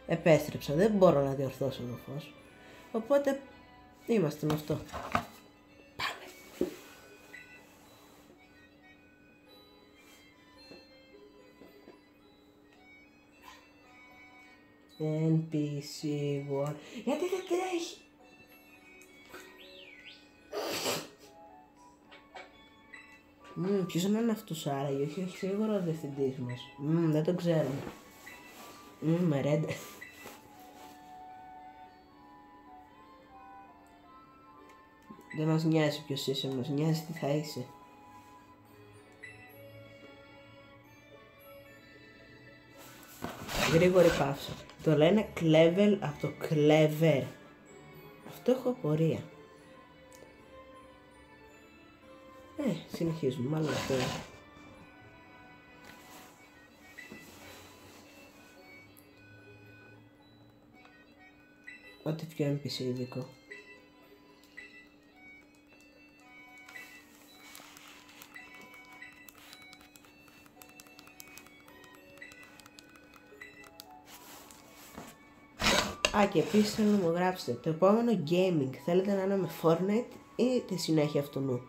Επέστρεψα, δεν μπορώ να διορθώσω το φως. Οπότε είμαστε με αυτό. Πάμε. NPC War. Γιατί δεν τρέχει. Ποιος είναι αυτός άραγε, όχι σίγουρα ο διευθυντής μας. Δεν το ξέρουμε. Μερέντε. Δεν μας νοιάζει ποιος είσαι, μας νοιάζει τι θα είσαι. Γρήγορη παύση. Το λένε clever από το clever. Αυτό έχω απορία. Συνεχίζουμε, μάλλον αυτό είναι. Ό,τι πιο NPC ειδικό. Και επίσης θέλω να μου γράψετε το επόμενο gaming θέλετε να είναι με Fortnite ή τη συνέχεια αυτού νου.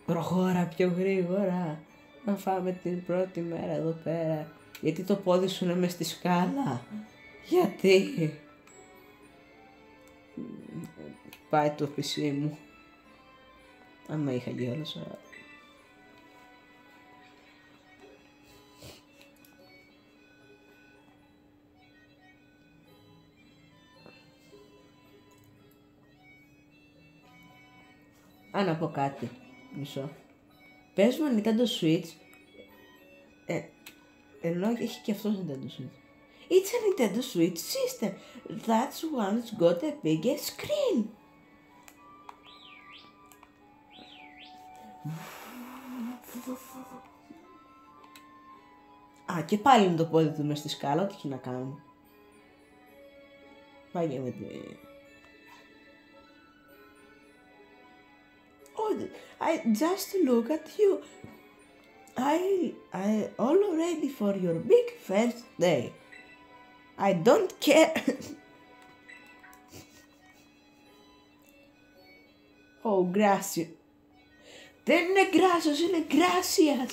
Προχώρα πιο γρήγορα. Να φάμε την πρώτη μέρα εδώ πέρα. Γιατί το πόδι σου είναι μες στη σκάλα. Γιατί. Πάει το PC μου. Άμα είχα γέλασα. Να πω κάτι. Μισό. Παίζουμε Nintendo Switch. Ενώ έχει και αυτός Nintendo Switch. It's a Nintendo Switch system. That's one's got a bigger screen. Και πάλι είναι το πόδι του μες στη σκάλα, ό,τι έχει να κάνω. Πάει με τη... I just look at you. I all ready for your big first day. I don't care. Oh, gracias. Δεν είναι γκράσος, είναι gracias.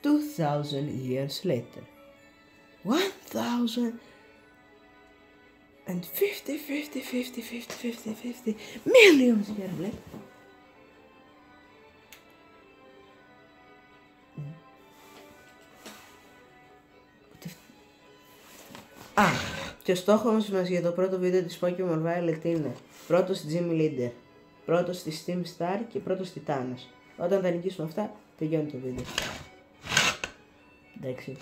$2,000 years later. 1,000 and 50 millions years later. Και ο στόχος μας για το πρώτο βίντεο της Pokemon Violet είναι πρώτος στη Gym Leader, πρώτος στη Steam Star και πρώτος στη Thanos. Όταν τα νικήσουμε αυτά, τελειώνει το βίντεο. Εντάξει.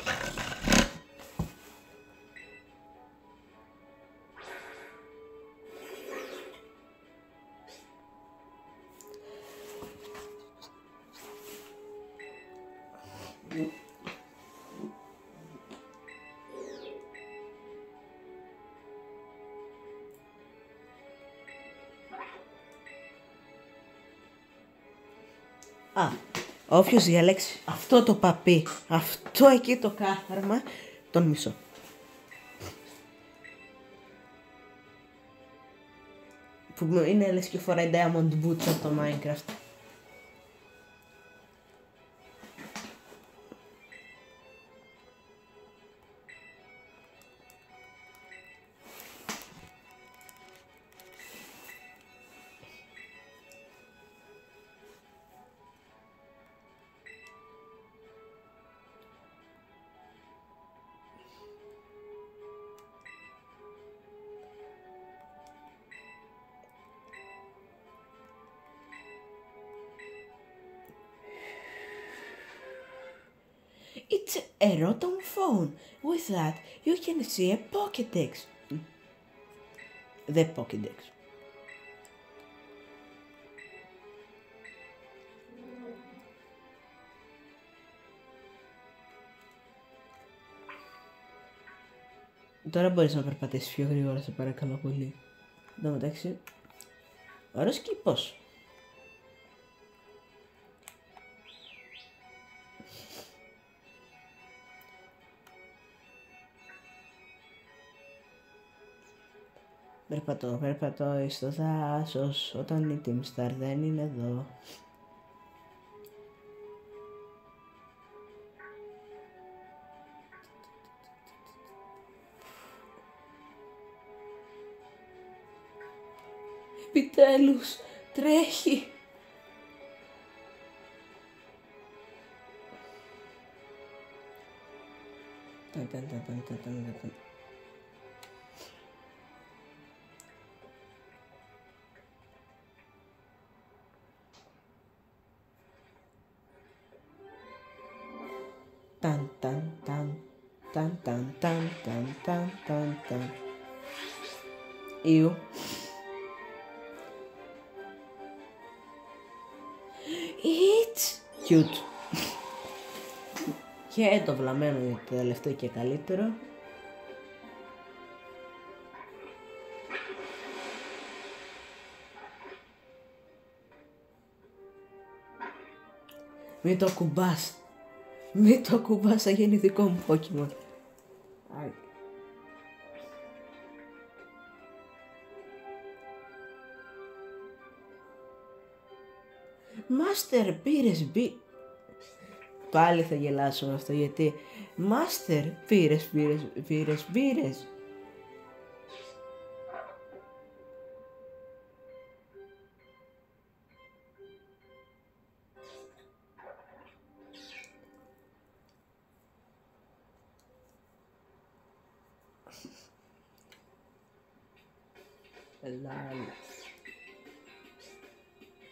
Όποιος διαλέξει αυτό το παπί, αυτό εκεί το κάθαρμα, τον μισώ. Που είναι λες και φοράει diamond boots από το Minecraft. It's a Rotom phone. With that, you can see a Pokédex. The Pokédex. Τώρα μπορείς να περπατήσεις πιο γρήγορα, σε παρακαλώ πολύ. Εν τω μεταξύ, ωραίος κήπος. Περπατώ στο δάσος, όταν η Team Star δεν είναι εδώ. Επιτέλους, τρέχει. Ιου. It's cute. Και το βλαμμένο είναι το τελευταίο και καλύτερο. Μην το κουμπάς. Μην το κουμπάς, θα γίνει δικό μου Pokemon. Μάστερ, πήρες Πάλι θα γελάσω με αυτό, γιατί Μάστερ, πήρες.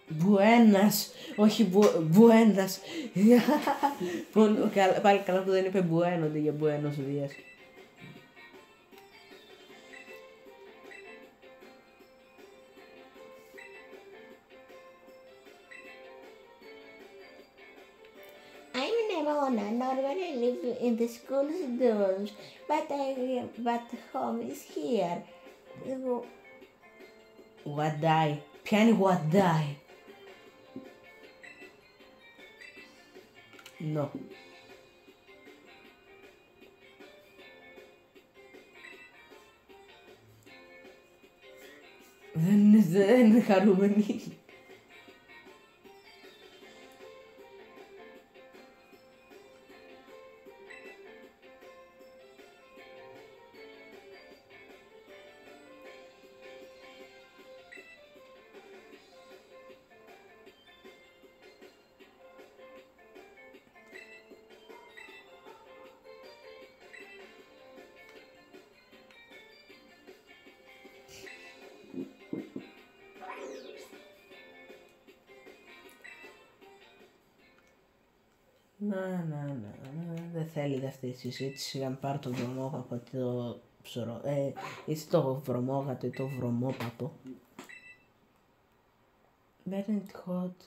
Μπουένας, όχι Μπουένας. Πάλι καλά που δεν είπε Μπουένο αντί για Μπουένος ο Δίας. I'm Nemona, normally live in the school's dorms, but home is here. Ουαντάι. Ποια είναι η Ουαντάι? No. Δεν είναι χαρούμενη. Δεν θέλει δεύτερη συζήτηση. Για να πάρω το βρωμόπαπο ή το ψωρό. Είσαι το βρωμόγατο ή το βρωμόπαπο. Burn it hot.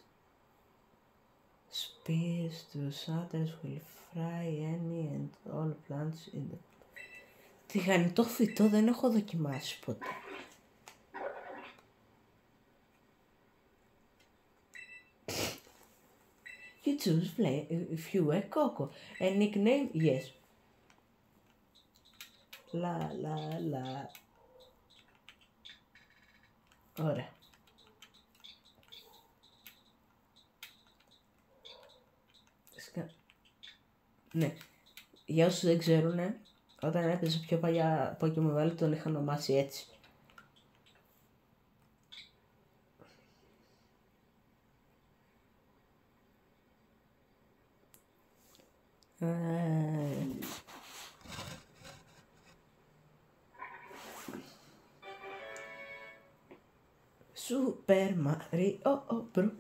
Spears to shatters will fry any and all plants in the... Τηγανιτό φυτό δεν έχω δοκιμάσει ποτέ. You choose fewer Coco. A nickname, yes. La. Ωραία. Ναι. Για όσους δεν ξέρουν, όταν έπαιζε πιο παλιά Pokemon Valley τον είχα ονομάσει έτσι. Super Mario Bros.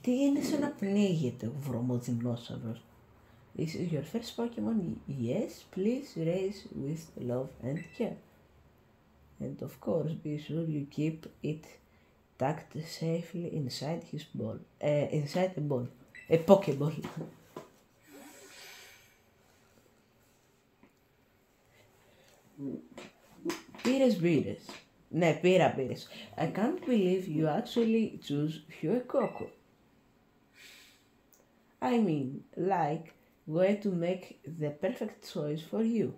Τι είναι σαν να πνίγεται ο βρωμοδινόσαυρος. This is your first Pokemon? Yes, please raise with love and care. And of course, be sure you keep it tucked safely inside his ball. Inside a ball. A Pokeball. Πήρες. Ναι, πήρες. I can't believe you actually choose Fuecoco. I mean, like, way to make the perfect choice for you.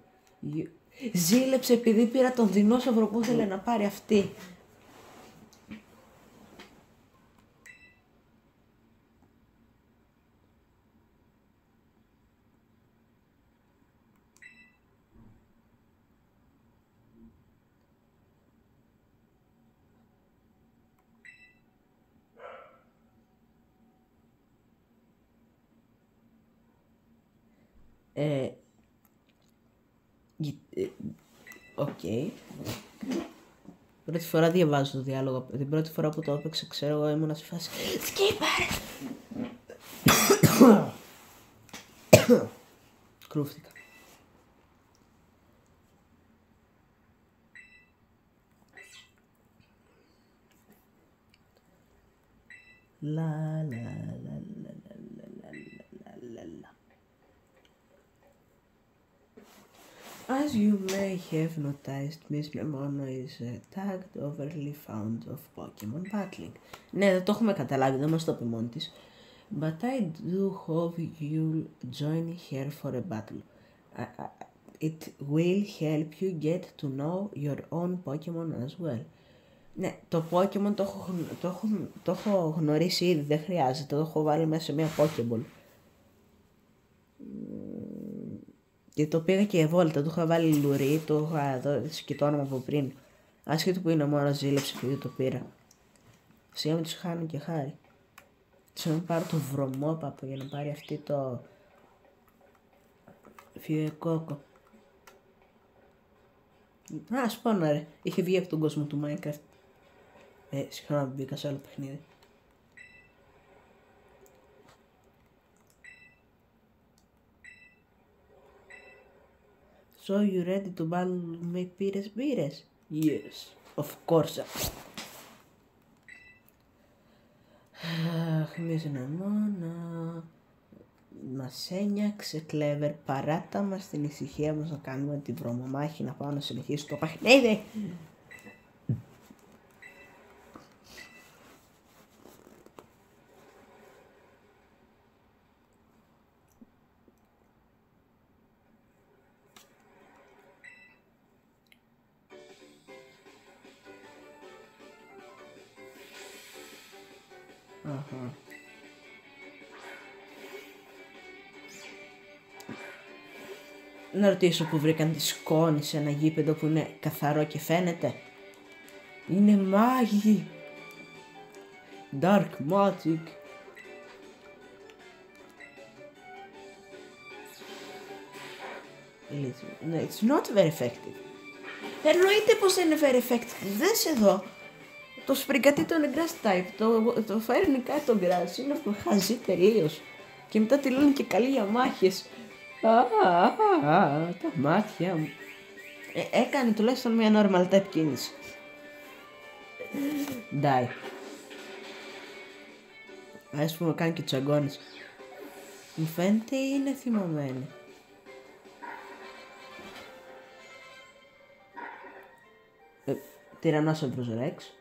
Ζήλεψε επειδή πήρα τον δεινόσαυρο που ήθελε να πάρει αυτή. Οκ. Πρώτη φορά διαβάζω το διάλογο. Την πρώτη φορά που το έπαιξα, ξέρω εγώ, ήμουνα σε φάση Skipper! Κρούφτηκα. Λα λα λα λα λα λα λα. As you may have noticed, Miss Nemono is tagged overly fond of Pokemon battling. Ναι, δεν το έχουμε καταλάβει, δεν μας το πει μόνη της. But I do hope you'll join her for a battle. It will help you get to know your own Pokemon as well. Ναι, το Pokemon το έχω γνωρίσει ήδη, δεν χρειάζεται, το έχω βάλει μέσα σε μια Pokeball. Και το πήγα και βόλτα, του είχα βάλει λουρί, το είχα δώσει και το όνομα από πριν. Άσχετο που είναι μόνο ζήλεψε επειδή το πήρα. Σιγά με τους χάνω και χάρη. Θέλω να πάρω το βρωμόπαπο για να πάρει αυτή το Fuecoco. Α, σπώνα ρε, είχε βγει από τον κόσμο του Minecraft. Συγχρόνω μπήκα σε άλλο παιχνίδι. So you ready to battle me, Pires? Yes, of course. Αχ, Miss Nemono. Μας ένιαξε Clever. Παράτα μας την ησυχία μας να κάνουμε τη βρωμομάχη, να πάω να συνεχίσω το παιχνίδι. Να ρωτήσω που βρήκαν τη σκόνη σε ένα γήπεδο που είναι καθαρό και φαίνεται. Είναι μάγοι. Dark magic. It's not very effective. Εννοείται πως δεν είναι very effective. Δες εδώ. Το σπριγκατί το είναι grass type. Το φέρνει κάτω το grass. Είναι χαζί τελείως. Και μετά τη λένε και καλή για μάχες. Τα μάτια μου. Έκανε τουλάχιστον μια normal type κίνηση. Die. Ας πούμε κάνει και τους αγώνες. Μου φαίνεται είναι θυμωμένη. Τυραννόσαυρος Ρεξ.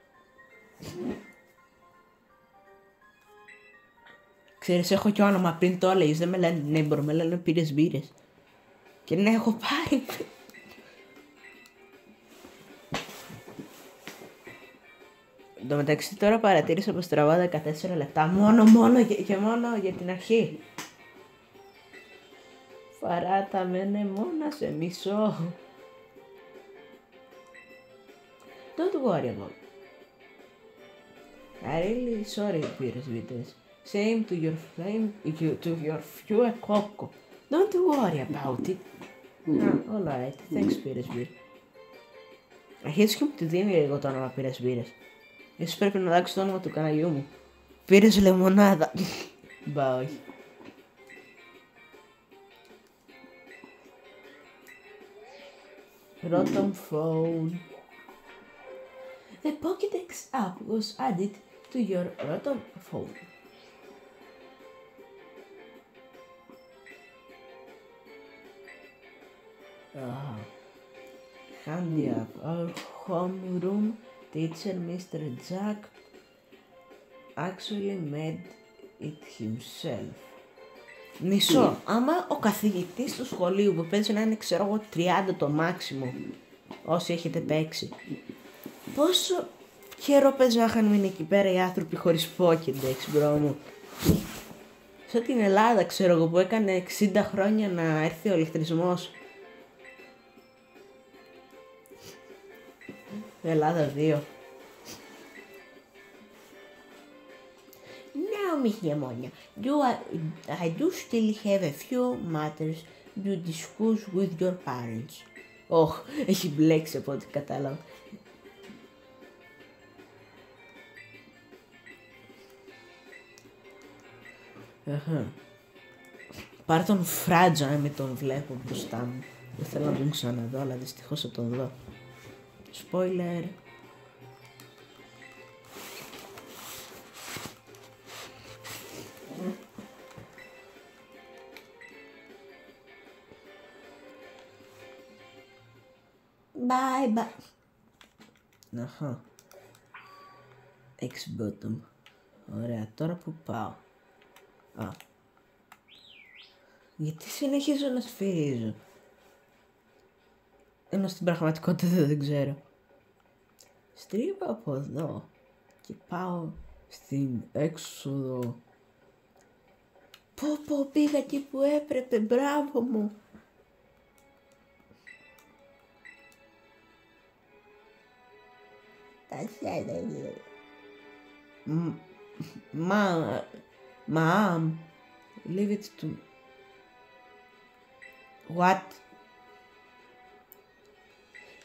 Ξέρεις, έχω και όνομα πριν το έλεγες, δεν με λένε Neighbor, με λένε Pires. Και ναι, έχω πάρει. Εν τω μεταξύ τώρα παρατήρησα πως τραβάω 14 λεπτά, μόνο για την αρχή. Φαράτα μένε μόνα σε μισό. Don't worry about it. I'm really sorry, Pires. Same to your Fuecoco. Don't worry about it. Alright, thanks, Pires. Αρχίζεις και μου τη δίνει λίγο το όνομα Pires. Ίσως πρέπει να αλλάξω το όνομα του καναλιού μου. Πήρες λεμονάδα. Μπα, όχι. Rotom phone. The Pokédex app was added to your Rotom phone. Handy app. Our homeroom teacher, Mr. Jack, actually made it himself. Μισό. Άμα ο καθηγητής του σχολείου που παίζει να είναι, ξέρω εγώ, 30 το μάξιμο, όσοι έχετε παίξει, πόσο καιρό παίζει να είχαν μείνει εκεί πέρα οι άνθρωποι χωρίς Pokédex, μπρο μου. Σαν την Ελλάδα, ξέρω εγώ, που έκανε 60 χρόνια να έρθει ο ηλεκτρισμός. Ελλάδα 2. Now, Miss Yamonia, I do still have a few matters to discuss with your parents. Ωχ, έχει μπλέξει από ό,τι κατάλαβα. Πάρε τον Φράτζο, αν με τον βλέπω μπροστά μου. Δεν θέλω να τον ξαναδώ, αλλά δυστυχώς θα τον δω. Spoiler. Bye bye. Αχα. X-bottom. Ωραία, τώρα που πάω. Γιατί συνεχίζω να σφυρίζω. Ενώ στην πραγματικότητα δεν ξέρω. Στρίβω από εδώ και πάω στην έξοδο. Πω πήγα εκεί που έπρεπε, μπράβο μου. Τα σένα. Mom, leave it to... What?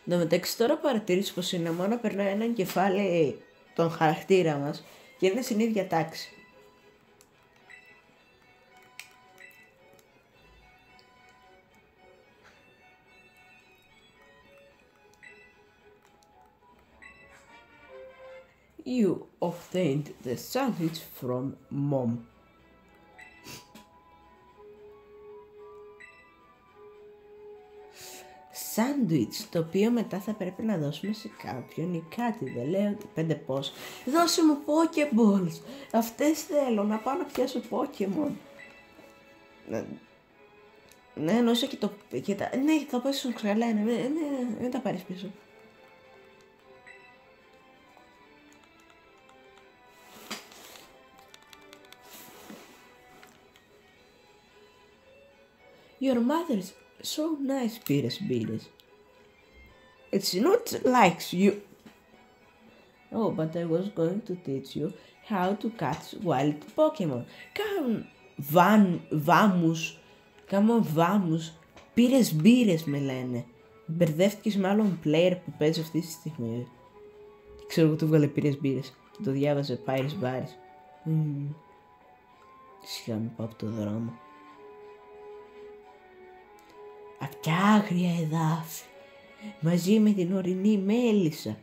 Εν τω μεταξύ τώρα παρατηρήσω πως είναι μόνο περνάει έναν κεφάλι τον χαρακτήρα μας και είναι στην ίδια τάξη. You obtained the sandwich from mom. Σάντουιτς, το οποίο μετά θα πρέπει να δώσουμε σε κάποιον ή κάτι, δεν λέω ότι 5 πώς. Δώσε μου Pokeballs, αυτές θέλω, να πάω να πιάσω Pokemon. Ναι, εννοούσα και το... Ναι, θα πάω στον ξαλάνε, μην τα πάρεις πίσω. Your mother's so nice, Pires. It's not like you. Oh, but I was going to teach you how to catch wild Pokemon. Come vamos. Pires με λένε. Μπερδεύτηκες με άλλον player που παίζει αυτή τη στιγμή. Ξέρω εγώ του βγάλε Pires και το διάβαζε Pires Bares. Σιγά μην πάω από το δρόμο. Απ' τα άγρια εδάφη, μαζί με την ορεινή μέλισσα.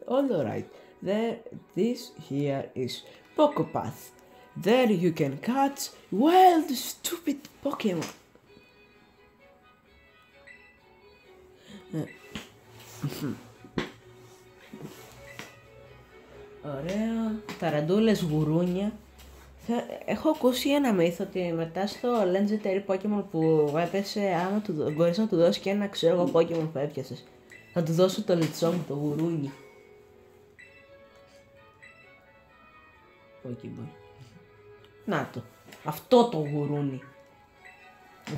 All right. This here is Pocopath. There you can catch wild, stupid Pokemon. Ωραία. Ταραντούλες γουρούνια. Έχω ακούσει ένα μύθο ότι μετά στο Legendary Pokemon που έπεσε, άμα μπορείς να του δώσεις και ένα ξέρω εγώ Pokemon που έπιασες, θα του δώσω το λιτσόμ, το γουρούνι. Pokemon. Να το. Αυτό το γουρούνι.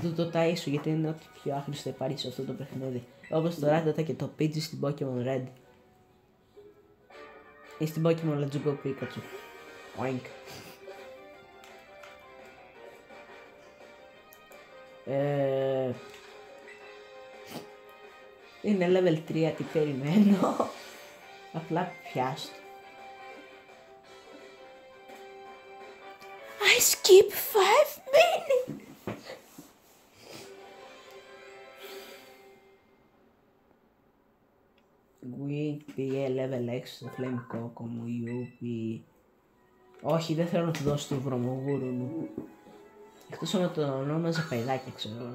Να το ταΐσου γιατί είναι ό,τι πιο άχρηστο υπάρχει σε αυτό το παιχνίδι. Όπως το Rattata και το Pidgey στην Pokemon Red. Ή στην Pokemon Let's Go Pikachu. Oink. Είναι level 3, τι περιμένω. Απλά πιάστο. I skip 5 minutes. Wing πήγε level 6 στο Flame Coco μου, Yuppie. Όχι, δεν θέλω να του δώσω το βρωμογούρου μου. Εκτός να το ονόμαζε παϊδάκια, ξέρω.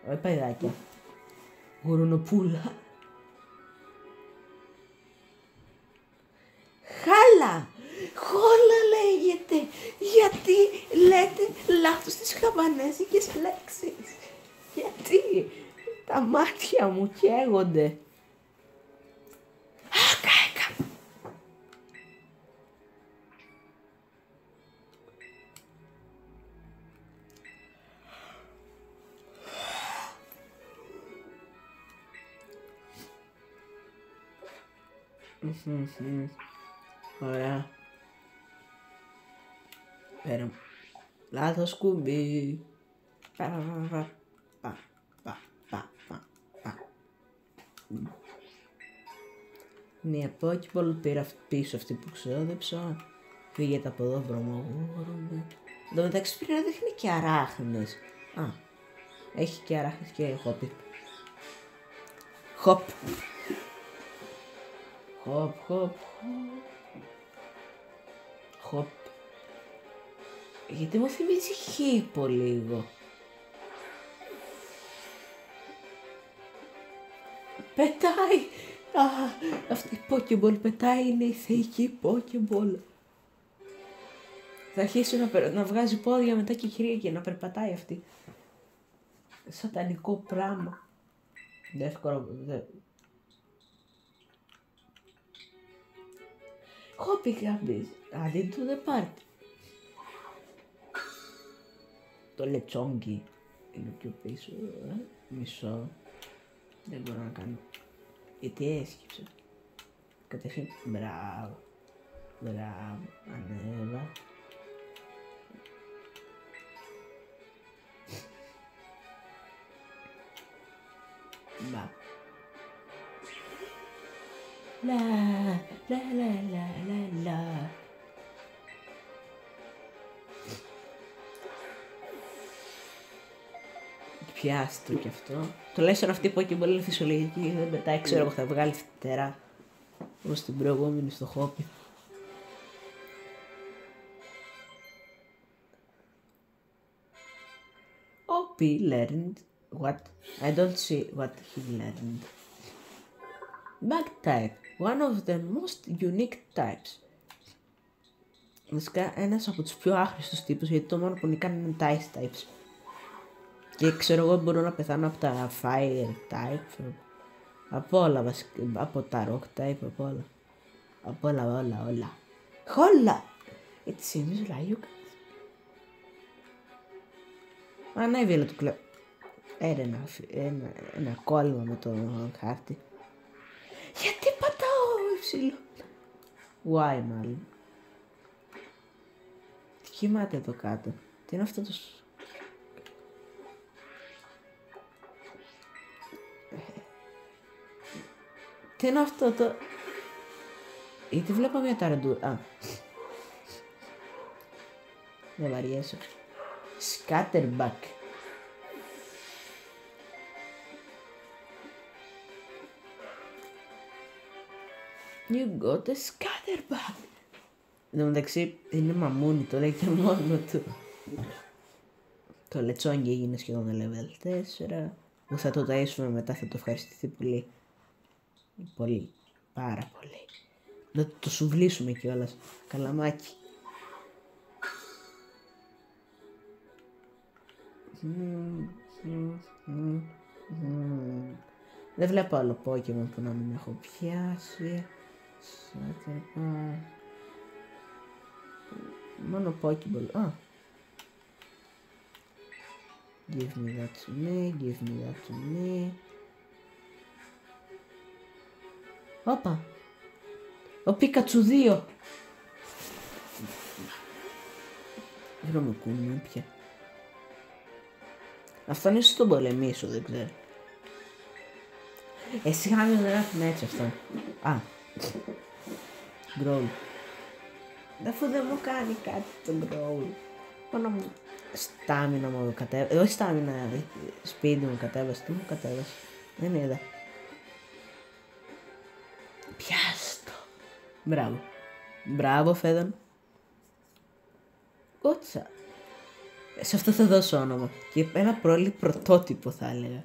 Όχι παϊδάκια. Γουρουνοπούλα. Χάλα! Χόλα λέγεται, γιατί λέτε λάθος τις χαβανέζικες λέξεις. Γιατί τα μάτια μου καίγονται. Κάηκα. Ωραία. Πέρα. Λάθος κουμπί. Μια Pokéball πήρα πίσω αυτή που ξόδεψα. Φύγεται από εδώ βρωμογούρο μου. Εν τω μεταξύ πρέπει να δείχνει και αράχνες. Α, έχει και αράχνες και χόπι. Χοπ. Χοπ, χοπ, χοπ. Γιατί μου θυμίζει χύπο λίγο. Πετάει! Α, αυτή η Pokéball πετάει, είναι η θεϊκή Pokéball. Θα αρχίσει να βγάζει πόδια μετά και χέρια και να περπατάει αυτή. Σατανικό πράγμα. Εύκολο. Χόπι γάμπης. Αντί του δεν πάρτι. Το λετσόγκι είναι πιο πίσω. Μισό. Δεν μπορώ να κάνω. Γιατί έσκυψε. Καταρχήν. Μπράβο. Μπράβο. Ανέβα. Μπα. Λα, λα, λα, λα, λα, λα. Πιάστο κι αυτό. Τουλάχιστον αυτή η Pokéball είναι φυσιολογική, δεν πετάει, ξέρω εγώ θα βγάλει φτερά. Όπως την προηγούμενη στο χόπι. OP learned what? I don't see what he learned. Bug type, one of the most unique types. Βασικά ένας από τους πιο άχρηστους τύπους, γιατί το μόνο που νικάνε είναι τα ice types. Και ξέρω εγώ μπορώ να πεθάνω από τα fire type, από όλα βασικά, από τα rock type, από όλα. Από όλα. Χόλα! It seems like you guys. Ανέβη έλα του κλαμπ. Ένα κόλλημα με το χάρτη. Γιατί πατάω υψηλό. Why μάλλον. Τι κοιμάται εδώ κάτω. Τι είναι αυτό το... Τι είναι αυτό το... Γιατί βλέπω μια ταραντούρα. Α. Δεν βαριέσαι. Scatterback. You got a scatterback. Εν τω μεταξύ είναι μαμούνι, το λέει και μόνο του. Το λετσόνι έγινε σχεδόν level 4. Που θα το ταΐσουμε μετά, θα το ευχαριστηθεί πολύ. Πολύ. Πάρα πολύ. Να το σουβλήσουμε κιόλας. Καλαμάκι. Δεν βλέπω άλλο Pokemon που να μην έχω πιάσει. Μόνο Pokeball. Α. Give me that to me. Give me that to me. Όπα. Ο Πίκατσου 2. Βρωμοκούνι πια. Αυτό είναι στον πολεμήσω, δεν ξέρω. Εσύ κάποιος δεν γράφει έτσι αυτό. Α. Γκρόλ. Αφού δεν μου κάνει κάτι το γκρόλ. Μόνο μου. Στάμινα μου κατέβασε. Όχι στάμινα. Σπίτι μου κατέβασε. Τι μου κατέβασε. Δεν είδα. Πιάστο. Μπράβο. Μπράβο Φέδων. Κότσα. Σε αυτό θα δώσω όνομα. Και ένα πρόλη πρωτότυπο θα έλεγα.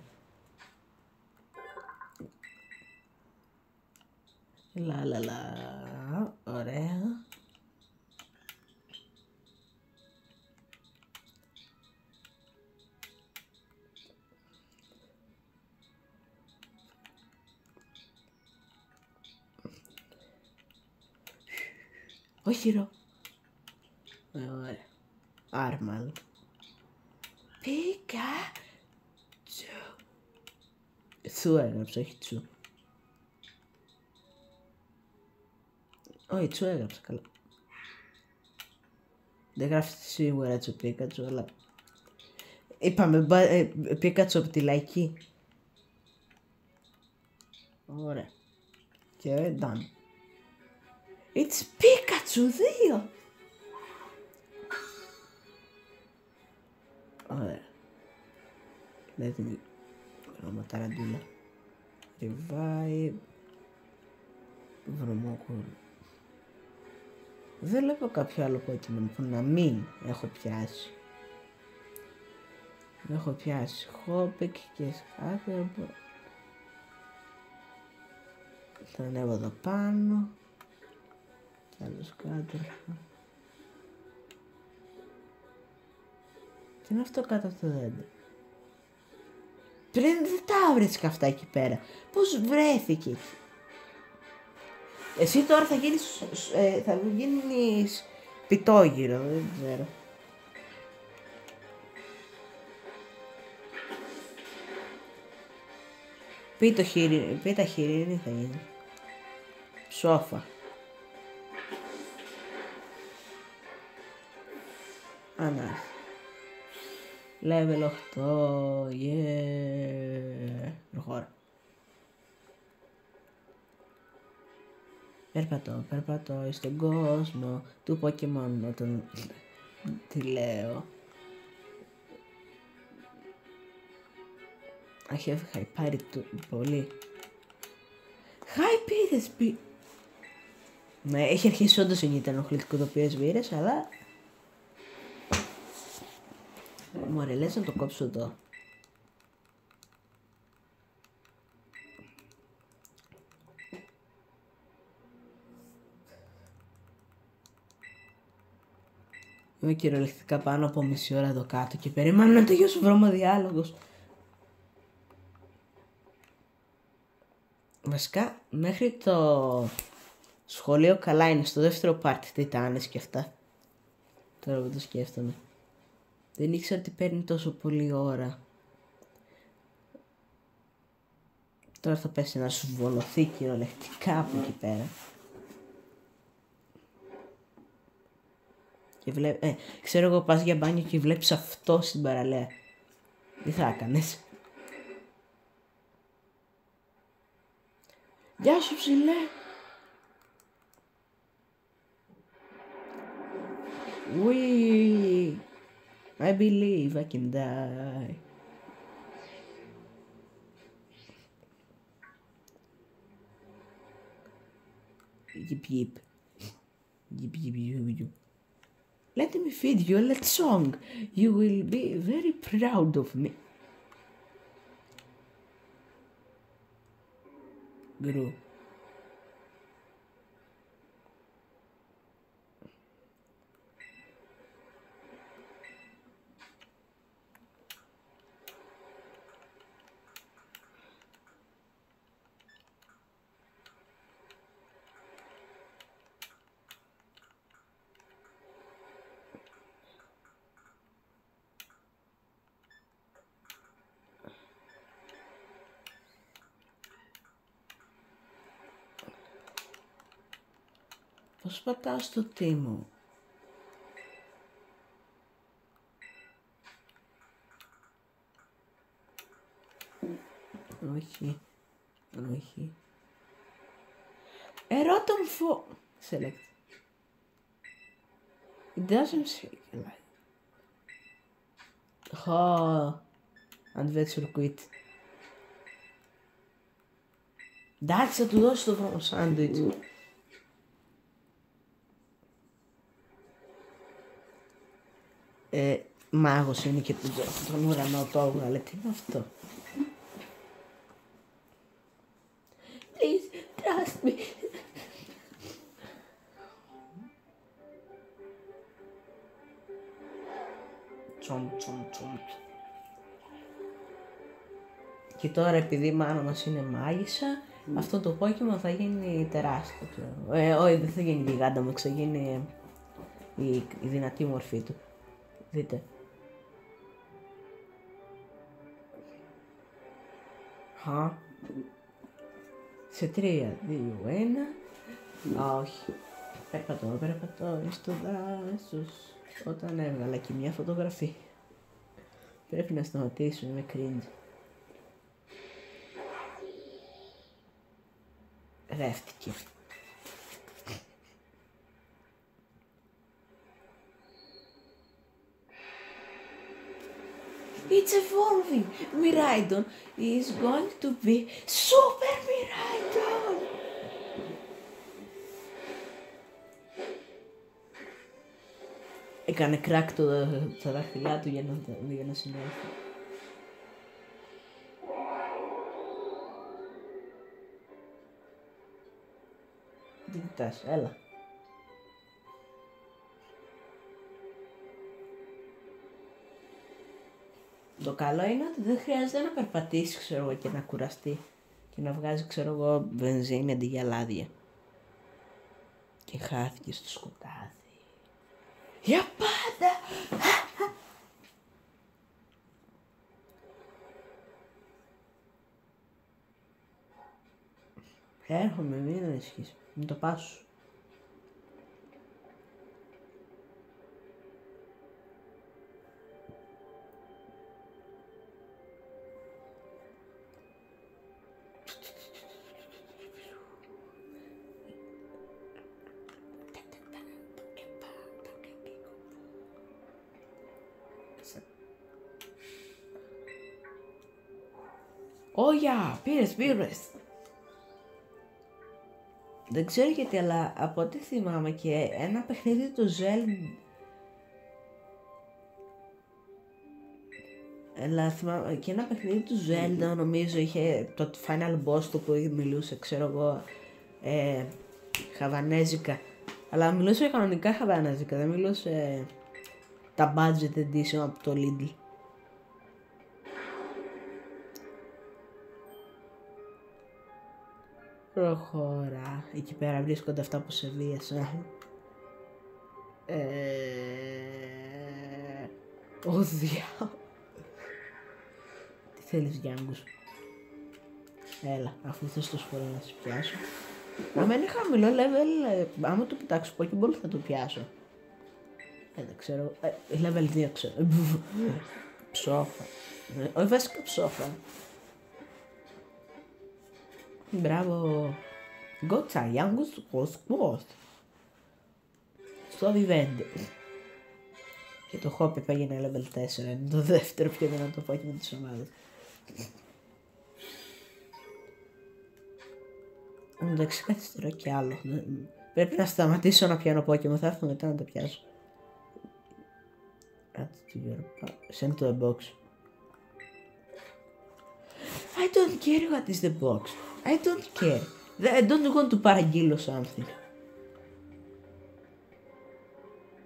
Λαλαλα. Ωραία. Όχι ρο. Ωραία. Άρμαλ. Πίκα. Τσου. Τσου έγραψα, όχι τσου. Όχι, τσου έγραψα, καλά. Δεν γράφει σίγουρα έτσι ο Πίκατσου, αλλά... Είπαμε, Πίκατσου από τη λαϊκή. Ωραία. Και done. It's Pikachu 2! Ωραία. Let me... Βρώμα ταραντούλα. Revive. Βρωμόκουρ. Δεν βλέπω κάποιο άλλο Pokemon που να μην έχω πιάσει. Έχω πιάσει Χόπεκ και Σκάτερμπο. Θα ανέβω εδώ πάνω. Κι άλλο Σκάτερμπο. Τι είναι αυτό κάτω από το δέντρο. Πριν δεν τα βρίσκα αυτά εκεί πέρα. Πώς βρέθηκε εκεί. Εσύ τώρα θα γίνεις πιτόγυρο, δεν ξέρω. Πίτα χοιρίνη θα γίνει. Σόφα. Ανά. Level 8, yeah. Προχώρα. Περπατώ στον κόσμο του Pokemon όταν τι λέω. Αχ, είχα πάρει πολύ. Πήρες. Ναι, έχει αρχίσει όντως να ήταν ενοχλητικό το πήρες βήρες, αλλά... Μωρέ, λες να το κόψω εδώ. Είμαι κυριολεκτικά πάνω από μισή ώρα εδώ κάτω και περιμένω να τελειώσει ο βρωμοδιάλογος. Βασικά, μέχρι το σχολείο καλά είναι, στο δεύτερο πάρτι τιτάνες και αυτά. Τώρα που το σκέφτομαι. Δεν ήξερα ότι παίρνει τόσο πολύ ώρα. Τώρα θα πέσει να σου βολωθεί κυριολεκτικά από εκεί πέρα. Και ξέρω εγώ πας για μπάνιο και βλέπεις αυτό στην παραλία. Τι θα έκανες. Γεια σου ψηλέ. We, I believe I can die. Yip yip. Yip yip yip yip. Let me feed you a little song. You will be very proud of me. Guru. Πώς πατάω στο τι μου. Όχι. Όχι. Erotom for... Select. It doesn't say like. Adventure quit. Εντάξει, θα του δώσω το βρώμο σάντουιτς. Μάγος είναι και τον ουρανό το έβγαλε. Τι είναι αυτό? Please, trust me. Τσομ. Και τώρα επειδή η μάνα μας είναι μάγισσα, αυτό το Pokemon θα γίνει τεράστιο. Όχι, δεν θα γίνει γιγάντα μου, θα γίνει η δυνατή μορφή του. Δείτε. Σε 3, 2, 1. Όχι. Περπατώ στο δάσος. Όταν έβγαλα και μια φωτογραφία. Πρέπει να σταματήσω, είμαι cringe. Ρεύτηκε. It's evolving! Miraidon is going to be Super Miraidon! Έκανε κράκ τα δάχτυλά του για να συνέλθει. Τι κοιτάς, έλα. Το καλό είναι ότι δεν χρειάζεται να περπατήσει, ξέρω εγώ, και να κουραστεί. Και να βγάζει, ξέρω εγώ, βενζίνη αντί για λάδια. Και χάθηκε στο σκοτάδι. Για πάντα! Έρχομαι, μην ανησυχείς. Μην το πάσω. Όγια, πήρες. Δεν ξέρω γιατί, αλλά από ό,τι θυμάμαι και ένα παιχνίδι του Zelda... και ένα παιχνίδι του Zelda νομίζω είχε το final boss του που μιλούσε, ξέρω εγώ, χαβανέζικα. Αλλά μιλούσε κανονικά χαβανέζικα, δεν μιλούσε τα budget edition από το Lidl. Προχώρα. Εκεί πέρα βρίσκονται αυτά που σε βίασα. Ο διάολος. Τι θέλεις, Γιάνγκους? Έλα, αφού θες τόσο πολύ να σε πιάσω. Άμα είναι χαμηλό level, άμα το πετάξω Pokéball θα το πιάσω. Δεν ξέρω. Level 2 ξέρω. Ψόφα. Όχι βασικά ψόφα. Μπράβο. Γκότσα, Γιάνγκους, κοσκός. Στο βιβέντε. Και το Χόπι πήγαινε level 4. Είναι το δεύτερο πιο δυνατό Pokemon της ομάδας. Εντάξει, καθυστερώ κι άλλο. Πρέπει να σταματήσω να πιάνω Pokemon. Θα έρθω μετά να το πιάσω. Send to a box. I don't care what is the box. I don't care. I don't want to παραγγείλω something.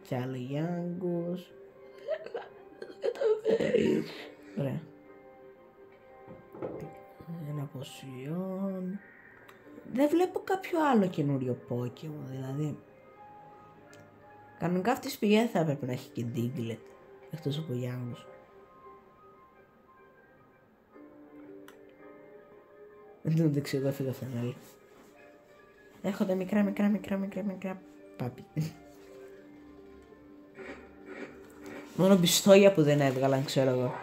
Κι άλλο Γιάνγκος. Ωραία. Ένα ποσιόν. Δεν βλέπω κάποιο άλλο καινούριο Pokemon, δηλαδή. Κανονικά αυτή η σπηλιά θα έπρεπε να έχει και Diglett, εκτός από Γιάνγκος. Δεν το ξέρω, εγώ έφυγα αυτόν άλλο. Έρχονται μικρά πάπι. Μόνο πιστόγια που δεν έβγαλαν, ξέρω εγώ.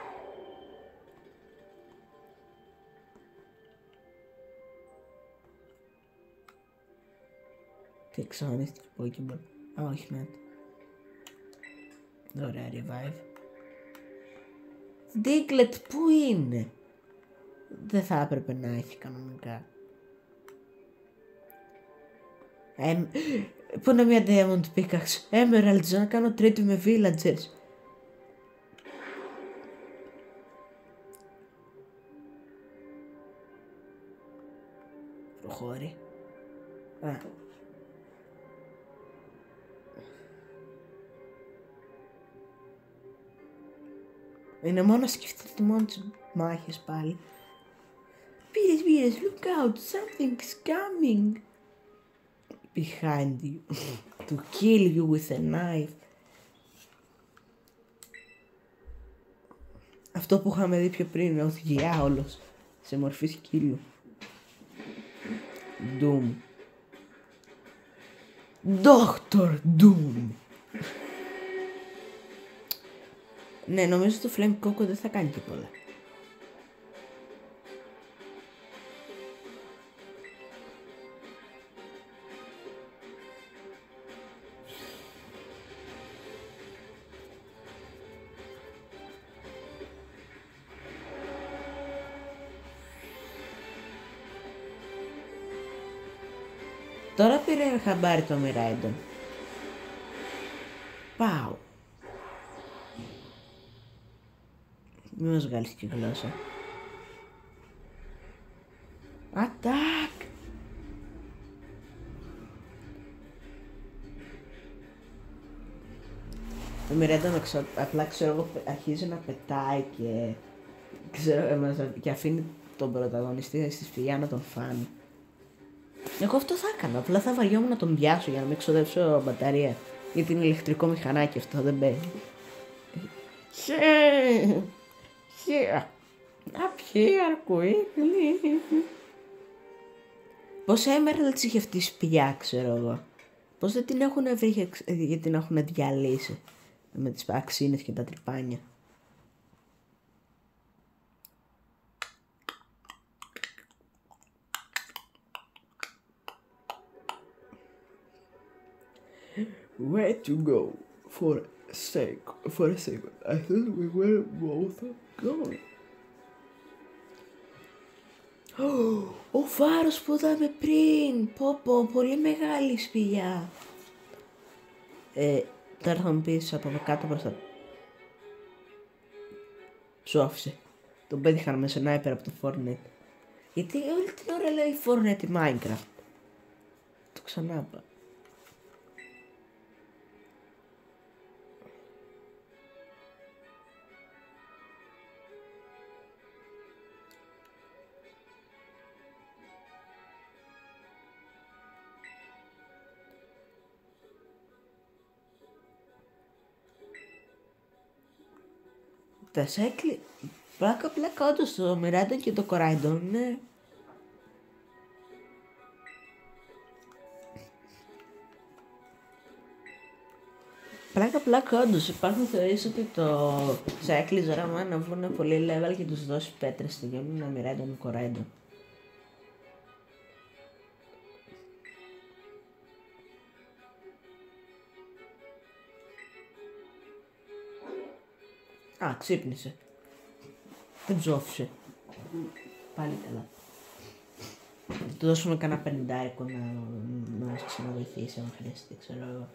Και εξαφανίστηκε Pokéball. Α, όχι, ναι. Ωραία, revive. Diglett, πού είναι? Δεν θα έπρεπε να έχει κανονικά. Πού είναι μια Diamond Pickaxe? Emeralds, να κάνω τρίτη με villagers. Προχώρη. Α. Είναι μόνο σκεφτείτε μόνο τις μάχες πάλι. Πήρες, look out, something's coming behind you to kill you with a knife. Αυτό που είχαμε δει πιο πριν, ο διάολος σε μορφή σκύλου. Doom. Dr. Doom. Ναι, νομίζω το Flame Coco δεν θα κάνει και πολλά. Τώρα πήρε χαμπάρι το Miraidon. Πάω. Μην μας βγάλεις και γλώσσα. Attack! Το Miraidon απλά ξέρω εγώ αρχίζει να πετάει και αφήνει τον πρωταγωνιστή στη σφυγιά να τον φάνει. Εγώ αυτό θα έκανα, απλά θα βαριόμουν να τον πιάσω για να μην ξοδέψω μπαταρία. Γιατί είναι ηλεκτρικό μηχανάκι αυτό, δεν παίζει. Here, up here, quickly. Πόσα emeralds είχε αυτή η σπηλιά, ξέρω εγώ. Πώς δεν την έχουν βρει γιατί την έχουν διαλύσει με τις αξίνες και τα τρυπάνια. Where to go for a second. I thought we were both gone. Ο φάρος που είδαμε πριν. Πω, πολύ μεγάλη σπηλιά. Τώρα θα μου πεις από κάτω προς τα... Σου άφησε. Τον πέτυχαν με sniper από το Fortnite. Γιατί όλη την ώρα λέει Fortnite ή Minecraft. Το ξανά είπα. Τα σέκλι... Πλάκα όντως το Miraidon και το Koraidon, ναι. Πλάκα όντως. Υπάρχουν θεωρίες ότι το Cyclizz άμα να βγουν πολύ level και τους δώσει πέτρες στη γέμουν να Miraidon Koraidon. Α, ξύπνησε. Δεν ψόφισε. Πάλι καλά. Θα του δώσουμε κανένα 50 να μας ξαναβοηθήσει αν χρειαστεί, ξέρω εγώ.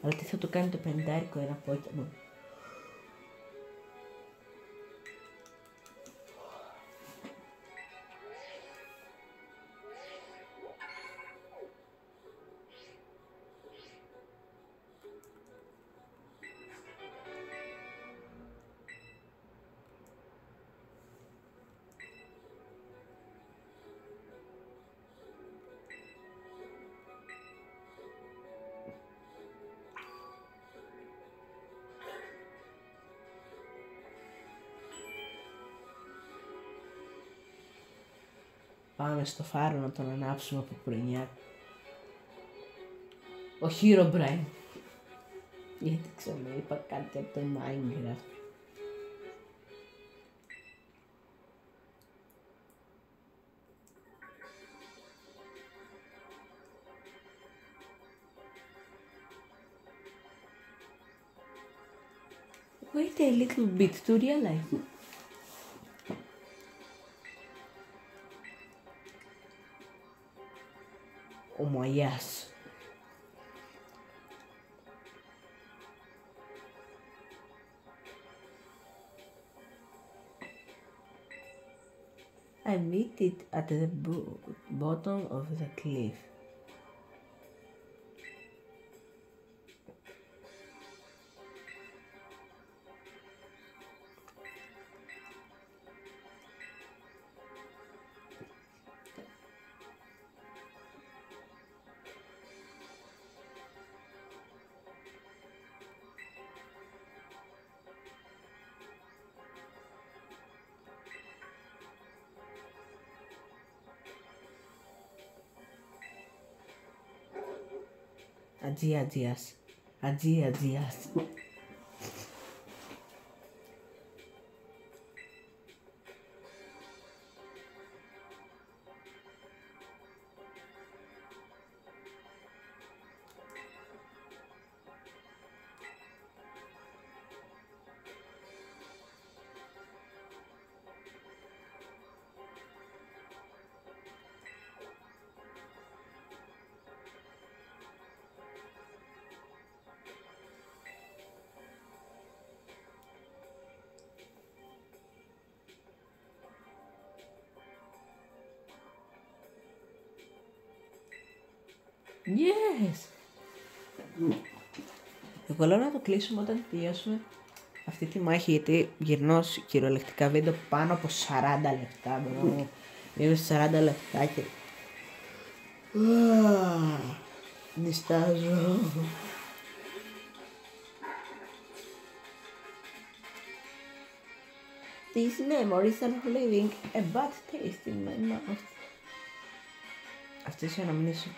Αλλά τι θα του κάνει το 50 ένα Pokemon. Πάμε στο φάρο να τον ανάψουμε από πρωινιά. Ο Herobrine. Γιατί ξαναείπα κάτι από το Minecraft. Wait a little bit to realize it. Oh my yes. I meet it at the bottom of the cliff. Adjias. Yes! Εγώ λέω να το κλείσουμε όταν τελειώσουμε αυτή τη μάχη, γιατί γυρνώ κυριολεκτικά βίντεο πάνω από 40 λεπτά. Είμαι 40 λεπτά και... νιστάζω. These memories are leaving a bad taste in my mouth. Αυτές οι αναμνήσεις.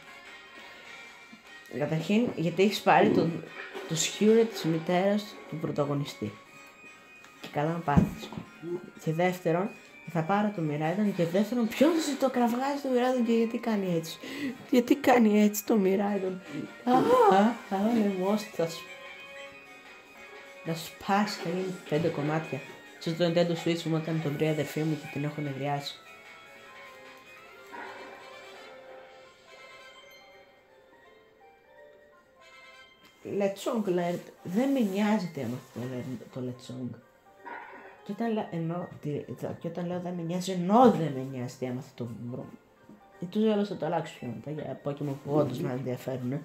Καταρχήν, γιατί έχεις πάρει το σκιούρε της μητέρας του πρωταγωνιστή. Και καλά να πάθεις. Και δεύτερον, θα πάρω το Μιράιντον, και δεύτερον, ποιος το κραυγάζει το Μιράιντον και γιατί κάνει έτσι. Γιατί κάνει έτσι το Μιράιντον. Ο λαιμός θα σπάσει, θα γίνει 5 κομμάτια. Στο Nintendo Switch μου όταν τον βρει αδερφή μου και την έχω νευριάσει. Λετσόγκ λέει, δεν με νοιάζει τι έμαθα το Λετσόγκ. Και όταν λέω δεν με νοιάζει, εννοώ δεν με νοιάζει τι έμαθα το βρω. Ή τους άλλους θα το αλλάξω πιο μετά για Pokemon που όντως με ενδιαφέρουν.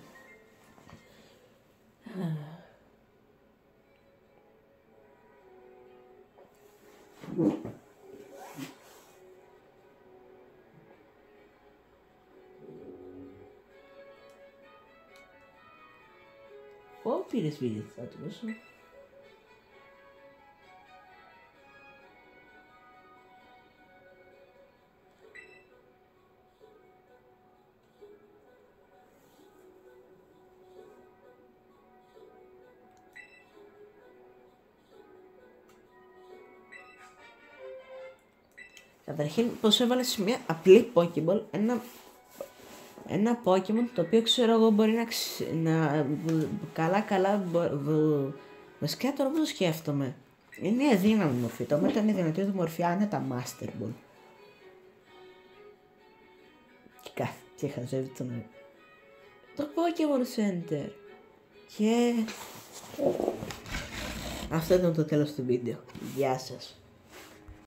Πού πήρες βίντεο θα του δώσω. Καταρχήν, πως έβαλες μια απλή Pokéball, ένα Pokemon το οποίο ξέρω εγώ μπορεί να καλά βασικά τώρα που το σκέφτομαι, είναι η αδύναμη μορφή, το μετά είναι η δυνατή του μορφή άνετα Master Ball. Και χαζεύει το Pokemon Center. Και αυτό ήταν το τέλος του βίντεο. Γεια σας.